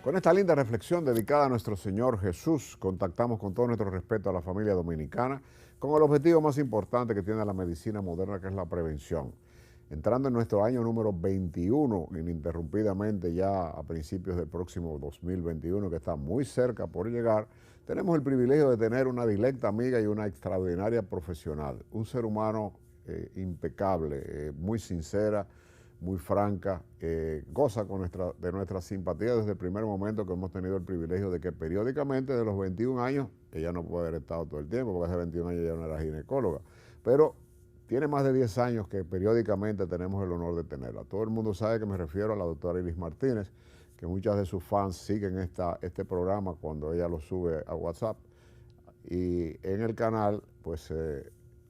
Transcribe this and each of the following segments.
Con esta linda reflexión dedicada a nuestro Señor Jesús, contactamos con todo nuestro respeto a la familia dominicana con el objetivo más importante que tiene la medicina moderna, que es la prevención. Entrando en nuestro año número 21, ininterrumpidamente ya a principios del próximo 2021, que está muy cerca por llegar, tenemos el privilegio de tener una directa amiga y una extraordinaria profesional, un ser humano impecable, muy sincera, muy franca, goza de nuestra simpatía desde el primer momento que hemos tenido el privilegio de que periódicamente de los 21 años, ella no puede haber estado todo el tiempo, porque hace 21 años ella no era ginecóloga, pero tiene más de 10 años que periódicamente tenemos el honor de tenerla. Todo el mundo sabe que me refiero a la doctora Iris Martínez, que muchas de sus fans siguen este programa cuando ella lo sube a WhatsApp, y en el canal pues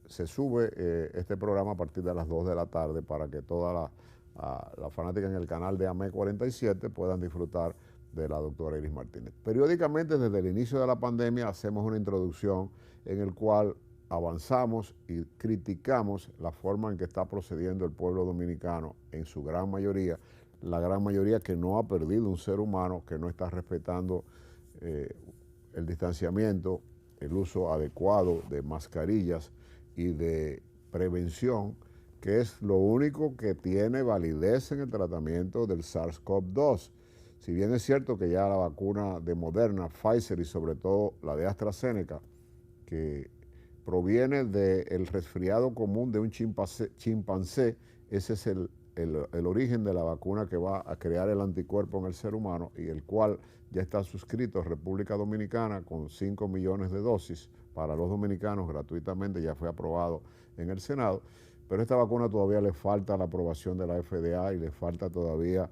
se sube este programa a partir de las 2 de la tarde para que toda la fanática en el canal de AME 47 puedan disfrutar de la doctora Iris Martínez. Periódicamente desde el inicio de la pandemia hacemos una introducción en el cual avanzamos y criticamos la forma en que está procediendo el pueblo dominicano en su gran mayoría, la gran mayoría que no ha perdido un ser humano, que no está respetando el distanciamiento, el uso adecuado de mascarillas y de prevención, que es lo único que tiene validez en el tratamiento del SARS-CoV-2. Si bien es cierto que ya la vacuna de Moderna, Pfizer y sobre todo la de AstraZeneca, que proviene del resfriado común de un chimpancé, ese es el origen de la vacuna que va a crear el anticuerpo en el ser humano y el cual ya está suscrito en República Dominicana con 5 millones de dosis para los dominicanos gratuitamente, ya fue aprobado en el Senado. Pero esta vacuna todavía le falta la aprobación de la FDA y le falta todavía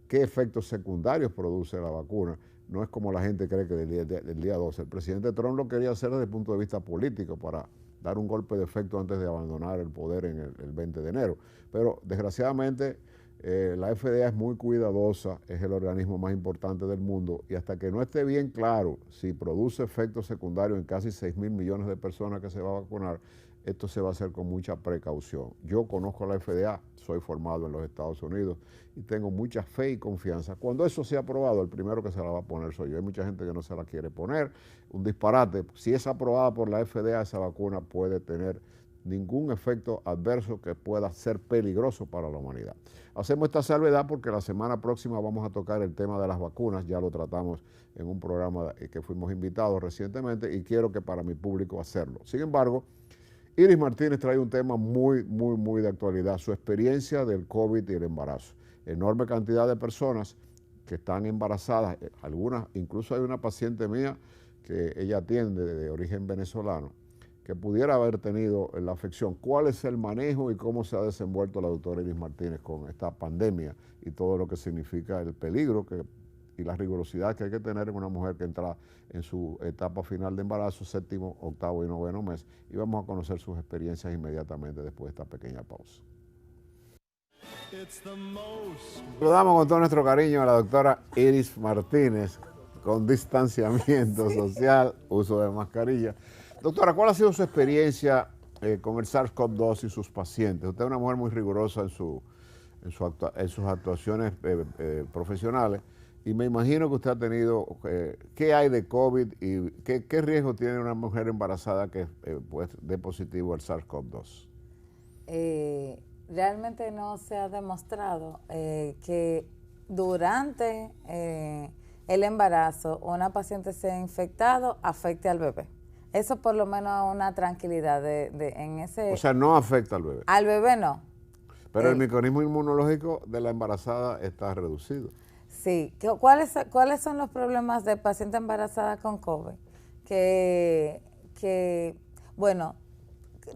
qué efectos secundarios produce la vacuna. No es como la gente cree que del día 12. El presidente Trump lo quería hacer desde el punto de vista político para dar un golpe de efecto antes de abandonar el poder en el 20 de enero. Pero desgraciadamente la FDA es muy cuidadosa, es el organismo más importante del mundo y hasta que no esté bien claro si produce efectos secundarios en casi 6.000 millones de personas que se va a vacunar, esto se va a hacer con mucha precaución. Yo conozco a la FDA, soy formado en los Estados Unidos y tengo mucha fe y confianza. Cuando eso sea aprobado, el primero que se la va a poner soy yo. Hay mucha gente que no se la quiere poner, un disparate. Si es aprobada por la FDA, esa vacuna puede tener ningún efecto adverso que pueda ser peligroso para la humanidad. Hacemos esta salvedad porque la semana próxima vamos a tocar el tema de las vacunas, ya lo tratamos en un programa que fuimos invitados recientemente y quiero que para mi público hacerlo. Sin embargo, Iris Martínez trae un tema muy de actualidad, su experiencia del COVID y el embarazo. Enorme cantidad de personas que están embarazadas, algunas, incluso hay una paciente mía que ella atiende de origen venezolano, que pudiera haber tenido la afección. ¿Cuál es el manejo y cómo se ha desenvuelto la doctora Iris Martínez con esta pandemia y todo lo que significa el peligro y la rigurosidad que hay que tener en una mujer que entra en su etapa final de embarazo, 7º, 8º y 9º mes? Y vamos a conocer sus experiencias inmediatamente después de esta pequeña pausa. Saludamos con todo nuestro cariño a la doctora Iris Martínez, con distanciamiento social, uso de mascarilla. Doctora, ¿cuál ha sido su experiencia con el SARS-CoV-2 y sus pacientes? Usted es una mujer muy rigurosa en sus actuaciones profesionales y me imagino que usted ha tenido, ¿qué hay de COVID y qué riesgo tiene una mujer embarazada que pues, dé positivo al SARS-CoV-2? Realmente no se ha demostrado que durante el embarazo una paciente sea infectado afecte al bebé. Eso por lo menos una tranquilidad en ese... O sea, no afecta al bebé. Al bebé no. Pero el mecanismo inmunológico de la embarazada está reducido. Sí. ¿Cuáles son los problemas de paciente embarazada con COVID? Bueno,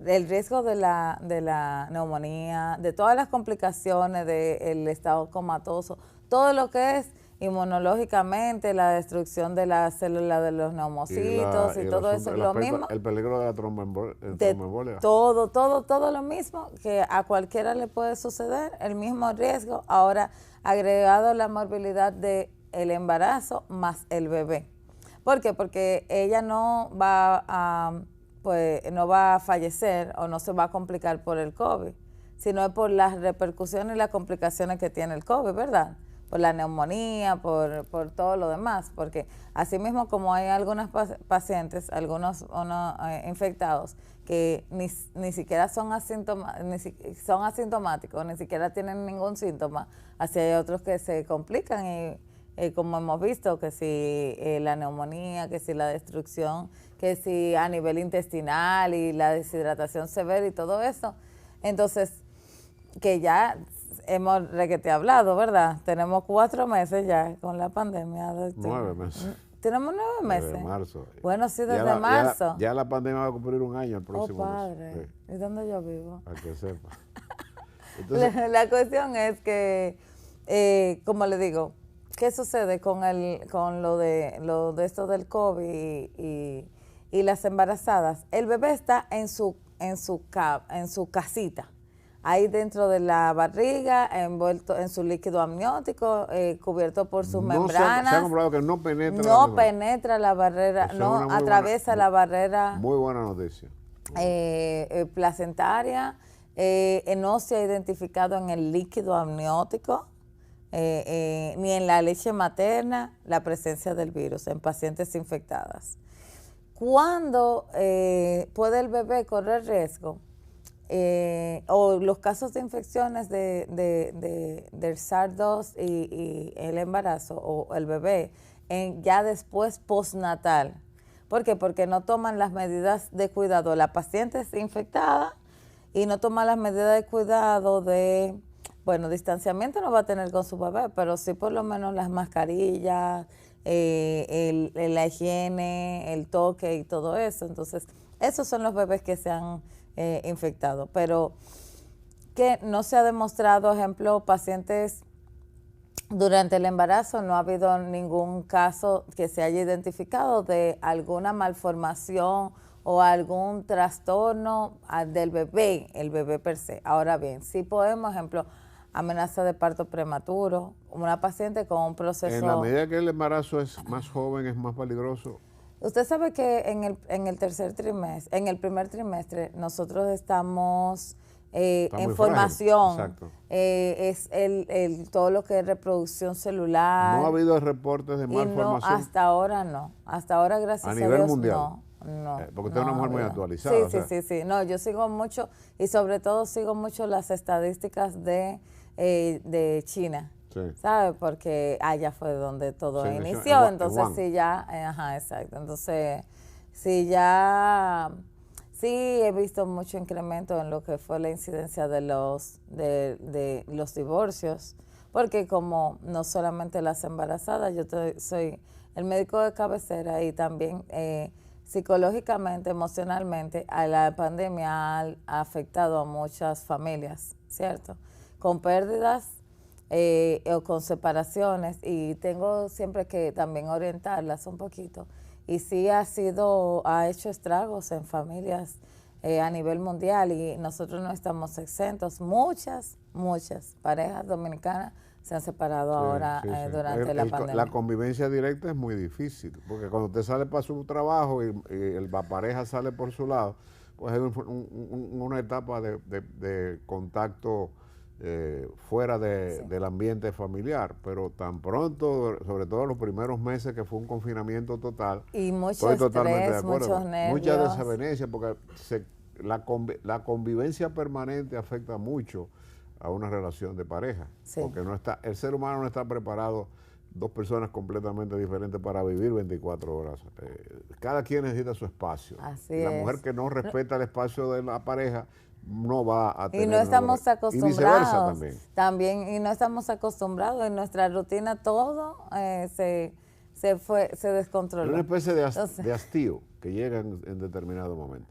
el riesgo de la neumonía, de todas las complicaciones del estado comatoso, todo lo que es inmunológicamente, la destrucción de las células de los neumocitos y todo eso, lo mismo. El peligro de la tromboembolia. Todo lo mismo, que a cualquiera le puede suceder, el mismo riesgo, ahora agregado la morbilidad del embarazo más el bebé. ¿Por qué? Porque ella no va a fallecer o no se va a complicar por el COVID, sino por las repercusiones y las complicaciones que tiene el COVID, ¿verdad? por la neumonía, por todo lo demás, porque así mismo como hay algunos pacientes, algunos infectados, que ni siquiera son asintomáticos, ni siquiera tienen ningún síntoma, así hay otros que se complican y como hemos visto, que si la neumonía, que si la destrucción, que si a nivel intestinal y la deshidratación severa y todo eso. Entonces, que ya hemos requete hablado, ¿verdad? Tenemos 4 meses ya con la pandemia. 9 meses. Tenemos 9 meses. Desde marzo. Bueno, sí, desde marzo. Ya la pandemia va a cumplir un año el próximo padre. mes. ¿Y dónde yo vivo? Para que sepa. Entonces, la cuestión es que, como le digo, ¿qué sucede con lo de esto del COVID y las embarazadas? El bebé está en su casita, ahí dentro de la barriga, envuelto en su líquido amniótico, cubierto por sus membranas. Se ha comprobado que no penetra. No penetra la barrera, no atraviesa la barrera. Muy buena noticia. Placentaria, no se ha identificado en el líquido amniótico, ni en la leche materna, la presencia del virus en pacientes infectadas. ¿Cuándo puede el bebé correr riesgo? O los casos de infecciones del SARS-2 y el embarazo o el bebé ya después postnatal. ¿Por qué? Porque no toman las medidas de cuidado. La paciente es infectada y no toma las medidas de cuidado distanciamiento no va a tener con su bebé, pero sí por lo menos las mascarillas, la higiene, el toque y todo eso. Entonces, esos son los bebés que se han infectado, pero que no se ha demostrado, ejemplo, pacientes durante el embarazo, no ha habido ningún caso que se haya identificado de alguna malformación o algún trastorno del bebé, el bebé per se. Ahora bien, sí podemos, ejemplo, amenaza de parto prematuro, una paciente con un proceso... En la medida que el embarazo es más joven, es más peligroso. Usted sabe que en el primer trimestre, nosotros estamos en formación. Es todo lo que es reproducción celular. No ha habido reportes de malformación. No, hasta ahora no. Hasta ahora, gracias a Dios, a nivel mundial. No. Porque usted es una mujer muy actualizada. Sí. No, yo sigo mucho y sobre todo sigo mucho las estadísticas de China. Sí. ¿Sabe? Porque allá fue donde todo inició. Entonces, sí, ya, exacto. Entonces, sí, he visto mucho incremento en lo que fue la incidencia de los divorcios, porque como no solamente las embarazadas, yo soy el médico de cabecera y también psicológicamente, emocionalmente, a la pandemia ha afectado a muchas familias, ¿cierto? Con pérdidas o con separaciones, y tengo siempre que también orientarlas un poquito. Y sí ha hecho estragos en familias a nivel mundial, y nosotros no estamos exentos. Muchas parejas dominicanas se han separado ahora durante la pandemia. La convivencia directa es muy difícil, porque cuando usted sale para su trabajo y la pareja sale por su lado, pues hay una etapa de contacto fuera del ambiente familiar, pero tan pronto, sobre todo los primeros meses que fue un confinamiento total, y mucho estrés, muchos nervios, mucha desavenencia, porque la convivencia permanente afecta mucho a una relación de pareja, porque el ser humano no está preparado, dos personas completamente diferentes, para vivir 24 horas. Cada quien necesita su espacio. Así la mujer que no respeta el espacio de la pareja no va a tener... Y no estamos acostumbrados. Y viceversa también. Y no estamos acostumbrados. En nuestra rutina todo se descontroló. Una especie de hastío que llega en determinado momento.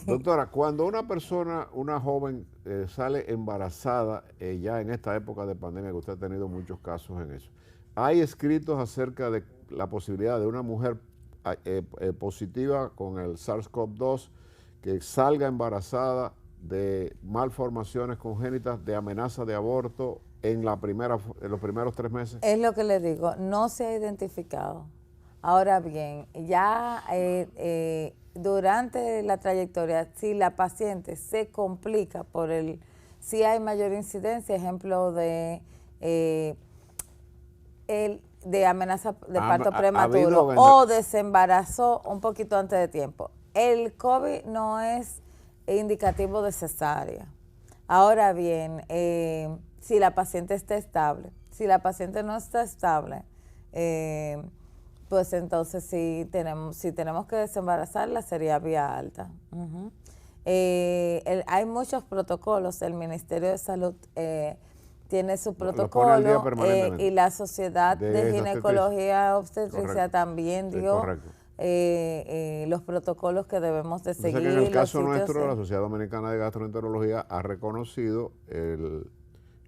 Doctora, cuando una joven sale embarazada, ya en esta época de pandemia, que usted ha tenido muchos casos en eso, hay escritos acerca de la posibilidad de una mujer positiva con el SARS-CoV-2 que salga embarazada de malformaciones congénitas, de amenaza de aborto en los primeros 3 meses? Es lo que le digo, no se ha identificado. Ahora bien, ya durante la trayectoria, si la paciente se complica si hay mayor incidencia, ejemplo de de amenaza de parto ha prematuro habido o desembarazó un poquito antes de tiempo. El COVID no es indicativo de cesárea. Ahora bien, si la paciente está estable, si la paciente no está estable, pues entonces si tenemos que desembarazarla sería vía alta. Uh-huh. Hay muchos protocolos, el Ministerio de Salud tiene su protocolo y la Sociedad de Ginecología Obstetricia también dio los protocolos que debemos de seguir. Que en el caso nuestro, la Sociedad Dominicana de Gastroenterología ha reconocido el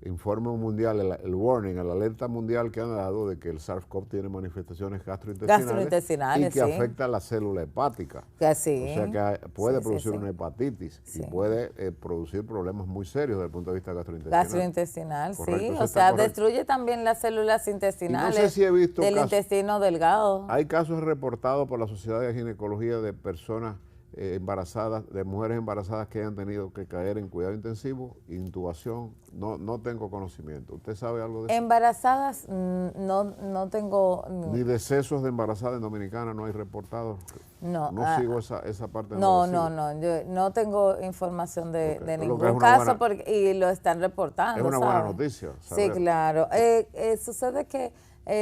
informe mundial, el warning, la alerta mundial que han dado de que el SARS-CoV tiene manifestaciones gastrointestinales y que afecta a la célula hepática. Que sí. O sea que puede producir una hepatitis y puede producir problemas muy serios desde el punto de vista gastrointestinal. Sí. O sea, destruye también las células intestinales no sé si he visto del intestino delgado. Hay casos reportados por la Sociedad de Ginecología de personas embarazadas, de mujeres embarazadas que hayan tenido que caer en cuidado intensivo, intubación. No tengo conocimiento. ¿Usted sabe algo de eso? Embarazadas no tengo. Ni decesos de embarazadas en Dominicana no hay reportados. No sigo esa parte. No, yo no tengo información de ningún caso y lo están reportando. Es una buena noticia saber. Sí, claro. Sucede que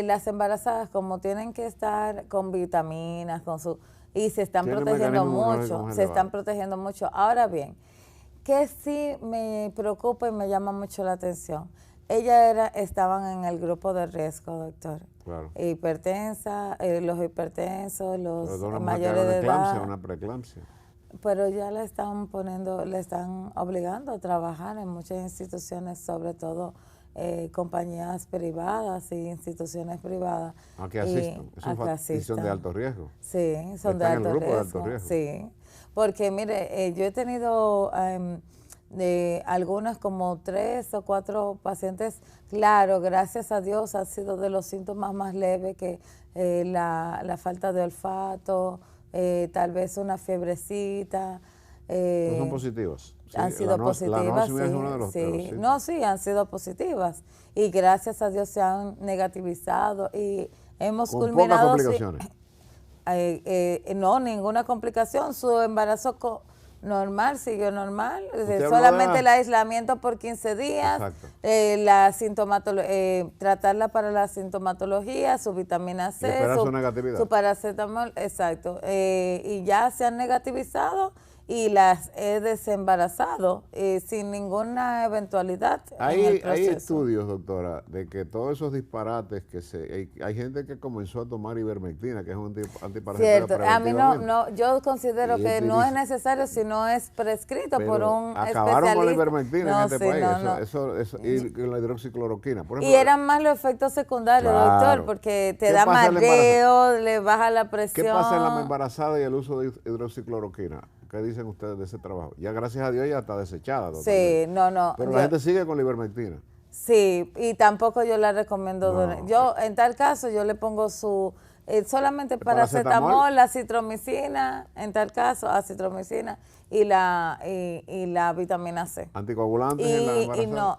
las embarazadas, como tienen que estar con vitaminas, y se están protegiendo mucho, Ahora bien, que sí me preocupa y me llama mucho la atención. Estaban en el grupo de riesgo, doctor. Claro. Hipertensa, los hipertensos, los mayores de edad. Una preeclampsia. Pero ya le están obligando a trabajar en muchas instituciones, sobre todo compañías privadas y instituciones privadas. ¿A qué asisten? Son de alto riesgo. Sí, son de alto riesgo. Sí, porque mire, yo he tenido algunas como 3 o 4 pacientes, claro, gracias a Dios han sido de los síntomas más leves que la falta de olfato, tal vez una fiebrecita. ¿Son positivas? Sí, han sido positivas, han sido positivas y gracias a Dios se han negativizado y hemos culminado. ¿Con pocas complicaciones? No, ninguna complicación, su embarazo normal, siguió normal, solamente el aislamiento por 15 días, tratarla para la sintomatología, su vitamina C, su paracetamol, exacto, y ya se han negativizado y las he desembarazado sin ninguna eventualidad en el proceso. Hay estudios, doctora, de que todos esos disparates hay gente que comenzó a tomar ivermectina, que es un antiparasitario. Cierto, a mí yo considero que no es necesario si no es prescrito por un especialista. Acabaron con la ivermectina en este país, y la hidroxicloroquina. Por ejemplo, y eran más los efectos secundarios, doctor, porque te da mareo, le baja la presión. ¿Qué pasa en la embarazada y el uso de hidroxicloroquina? ¿Qué dicen ustedes de ese trabajo? Ya gracias a Dios ya está desechada. Sí, Pero la gente sigue con la ivermectina. Sí, y tampoco yo la recomiendo. Yo, en tal caso, yo le pongo solamente paracetamol, la citromicina, en tal caso, acitromicina y la vitamina C. ¿Anticoagulantes en la embarazada?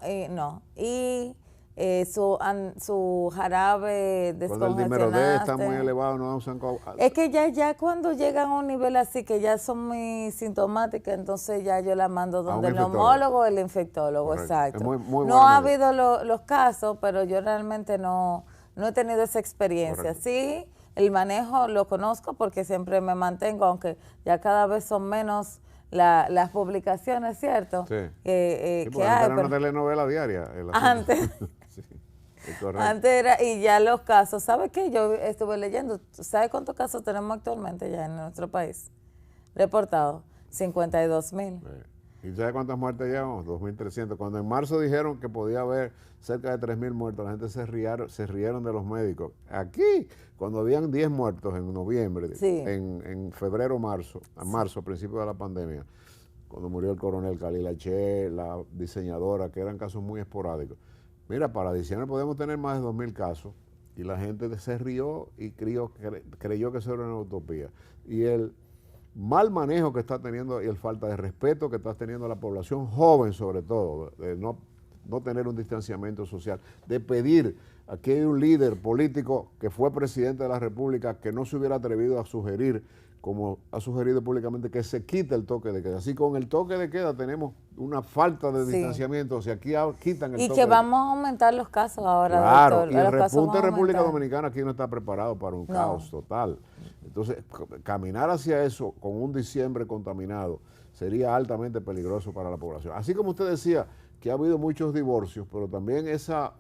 Su jarabe descongestionante. Cuando el dímero D está muy elevado, no usan coagulantes. Es que ya cuando llegan a un nivel así, que ya son muy sintomáticas, entonces ya yo la mando donde el neumólogo o el infectólogo. Correcto. Exacto. Muy no ha habido los casos, pero yo realmente no he tenido esa experiencia. Correcto. Sí, el manejo lo conozco porque siempre me mantengo, aunque ya cada vez son menos las publicaciones, ¿cierto? Sí. Que hay. Era una telenovela diaria. Antes. Sí, antes era, y ya los casos, ¿sabe qué? Yo estuve leyendo, ¿sabe cuántos casos tenemos actualmente ya en nuestro país? Reportados, 52,000. ¿Y sabe cuántas muertes llevamos? 2.300. Cuando en marzo dijeron que podía haber cerca de 3.000 muertos, la gente se rieron de los médicos. Aquí, cuando habían 10 muertos en noviembre, en febrero, marzo, a principio de la pandemia, cuando murió el coronel Khalil H., la diseñadora, que eran casos muy esporádicos. Mira, para diciembre podemos tener más de 2.000 casos y la gente se rió y creyó que eso era una utopía. Y el mal manejo que está teniendo y el falta de respeto que está teniendo la población joven, sobre todo, de no tener un distanciamiento social, de pedir Aquí hay un líder político que fue presidente de la República que no se hubiera atrevido a sugerir, como ha sugerido públicamente, que se quite el toque de queda. Así con el toque de queda tenemos una falta de distanciamiento, o sea, aquí quitan el toque de queda. Y que vamos a aumentar los casos ahora, claro, doctor. Y el repunte de República Dominicana aquí no está preparado para un caos total. Entonces, caminar hacia eso con un diciembre contaminado sería altamente peligroso para la población. Así como usted decía que ha habido muchos divorcios, pero también esa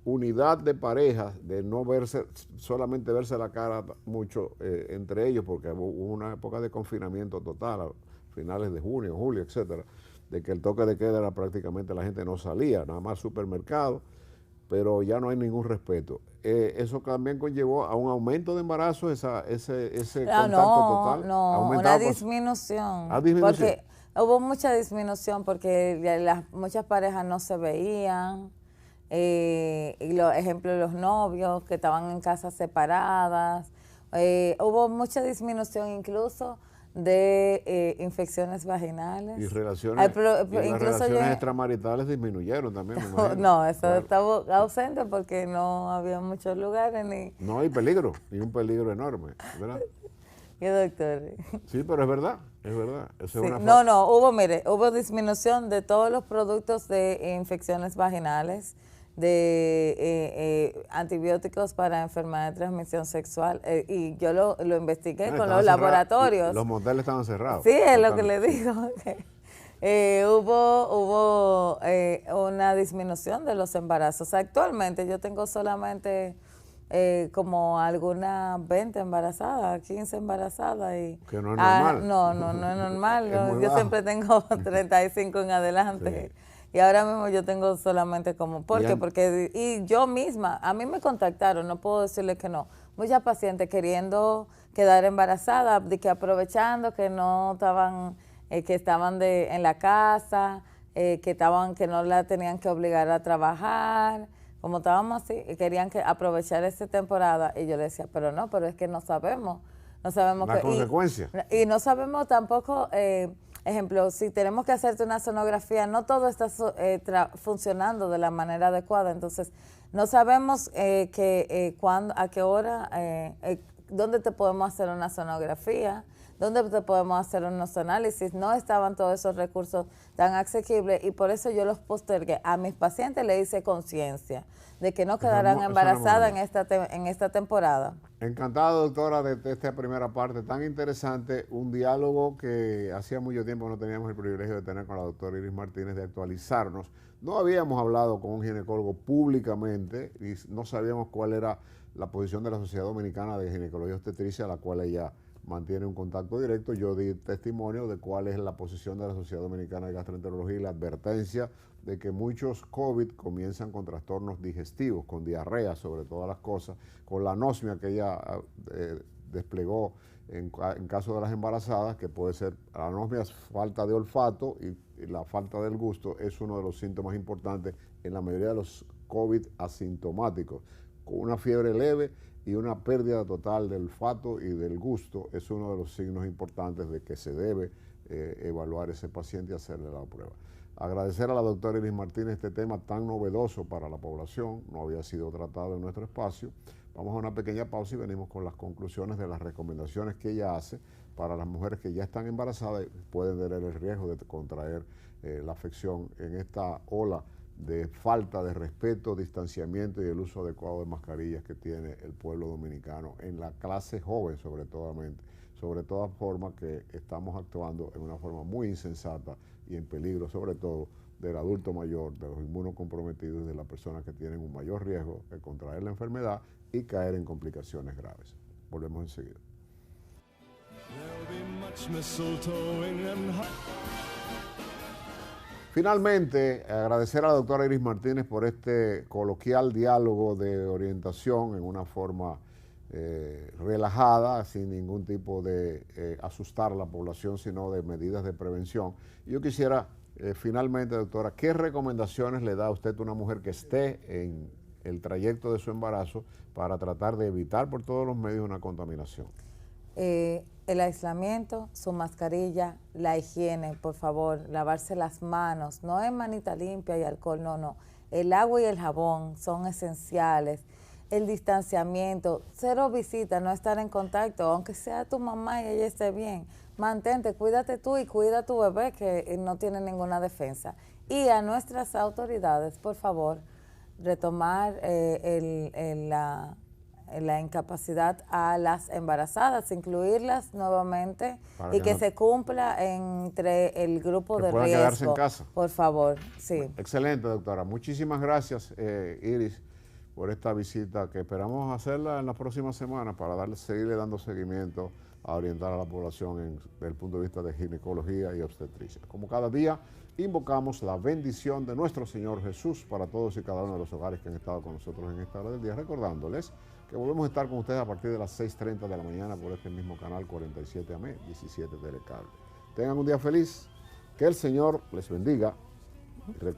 unidad de parejas, de no verse, solamente verse la cara mucho entre ellos, porque hubo una época de confinamiento total, a finales de junio, julio, etcétera, de que el toque de queda era prácticamente la gente no salía, nada más supermercado, pero ya no hay ningún respeto. Eso también conllevó a un aumento de embarazo, ese contacto total. No, una disminución. ¿Ah, disminución? Porque hubo mucha disminución porque muchas parejas no se veían. Y los ejemplos de los novios que estaban en casas separadas. Hubo mucha disminución incluso de infecciones vaginales. Y relaciones, las relaciones extramaritales disminuyeron también, me imagino. No, eso estaba ausente porque no había muchos lugares ni... No hay peligro, y un peligro enorme, ¿verdad? ¿Qué, doctor? Sí, pero es verdad, es verdad. Eso sí. Es una hubo disminución de todos los productos de infecciones vaginales, de antibióticos para enfermedades de transmisión sexual, y yo lo investigué con los laboratorios. Los moteles estaban cerrados. Sí, es lo que le digo. Hubo una disminución de los embarazos. Actualmente yo tengo solamente como algunas 20 embarazadas, 15 embarazadas. Que no es normal. No es normal. Yo siempre tengo 35 en adelante. Sí. Y ahora mismo yo tengo solamente como, porque yo misma, a mí me contactaron, no puedo decirle que no, muchas pacientes queriendo quedar embarazadas, de que aprovechando que no estaban, que estaban en la casa, que no la tenían que obligar a trabajar, como estábamos así, y querían aprovechar esta temporada, y yo le decía, pero es que no sabemos la consecuencia. Y no sabemos tampoco... ejemplo, si tenemos que hacerte una sonografía, no todo está funcionando de la manera adecuada, entonces no sabemos cuándo, a qué hora, dónde te podemos hacer una sonografía, dónde te podemos hacer unos análisis. No estaban todos esos recursos tan asequibles y por eso yo los postergué. A mis pacientes le hice conciencia de que no quedarán embarazadas en esta temporada. Encantado, doctora, de esta primera parte tan interesante, un diálogo que hacía mucho tiempo no teníamos el privilegio de tener con la doctora Iris Martínez, de actualizarnos. No habíamos hablado con un ginecólogo públicamente y no sabíamos cuál era la posición de la Sociedad Dominicana de Ginecología y Obstetricia, a la cual ella mantiene un contacto directo. Yo di testimonio de cuál es la posición de la Sociedad Dominicana de Gastroenterología y la advertencia de que muchos COVID comienzan con trastornos digestivos, con diarrea sobre todas las cosas, con la anosmia que ella desplegó en caso de las embarazadas, que puede ser, la anosmia es falta de olfato y la falta del gusto es uno de los síntomas importantes en la mayoría de los COVID asintomáticos, con una fiebre leve y una pérdida total del olfato y del gusto es uno de los signos importantes de que se debe evaluar ese paciente y hacerle la prueba. Agradecer a la doctora Iris Martínez este tema tan novedoso para la población, no había sido tratado en nuestro espacio. Vamos a una pequeña pausa y venimos con las conclusiones de las recomendaciones que ella hace para las mujeres que ya están embarazadas y pueden tener el riesgo de contraer la afección en esta ola de falta de respeto, distanciamiento y el uso adecuado de mascarillas que tiene el pueblo dominicano en la clase joven sobre toda forma que estamos actuando en una forma muy insensata y en peligro sobre todo del adulto mayor, de los inmunocomprometidos y de las personas que tienen un mayor riesgo de contraer la enfermedad y caer en complicaciones graves. Volvemos enseguida. Finalmente, agradecer a la doctora Iris Martínez por este coloquial diálogo de orientación en una forma relajada, sin ningún tipo de asustar a la población, sino de medidas de prevención. Yo quisiera, finalmente, doctora, ¿qué recomendaciones le da a usted a una mujer que esté en el trayecto de su embarazo para tratar de evitar por todos los medios una contaminación? El aislamiento, su mascarilla, la higiene, por favor, lavarse las manos, no es manita limpia y alcohol, no. El agua y el jabón son esenciales. El distanciamiento, cero visitas, no estar en contacto, aunque sea tu mamá y ella esté bien. Mantente, cuídate tú y cuida a tu bebé que no tiene ninguna defensa. Y a nuestras autoridades, por favor, retomar la incapacidad a las embarazadas, incluirlas nuevamente Para y que que no- se cumpla entre el grupo Que de puedan quedarse en riesgo. casa. Por favor, sí. Excelente, doctora. Muchísimas gracias, Iris, por esta visita que esperamos hacerla en la próxima semana para seguirle dando seguimiento a orientar a la población desde el punto de vista de ginecología y obstetricia. Como cada día, invocamos la bendición de nuestro Señor Jesús para todos y cada uno de los hogares que han estado con nosotros en esta hora del día, recordándoles que volvemos a estar con ustedes a partir de las 6:30 de la mañana por este mismo canal 47 AM, 17 Telecable. Tengan un día feliz, que el Señor les bendiga. Recuerden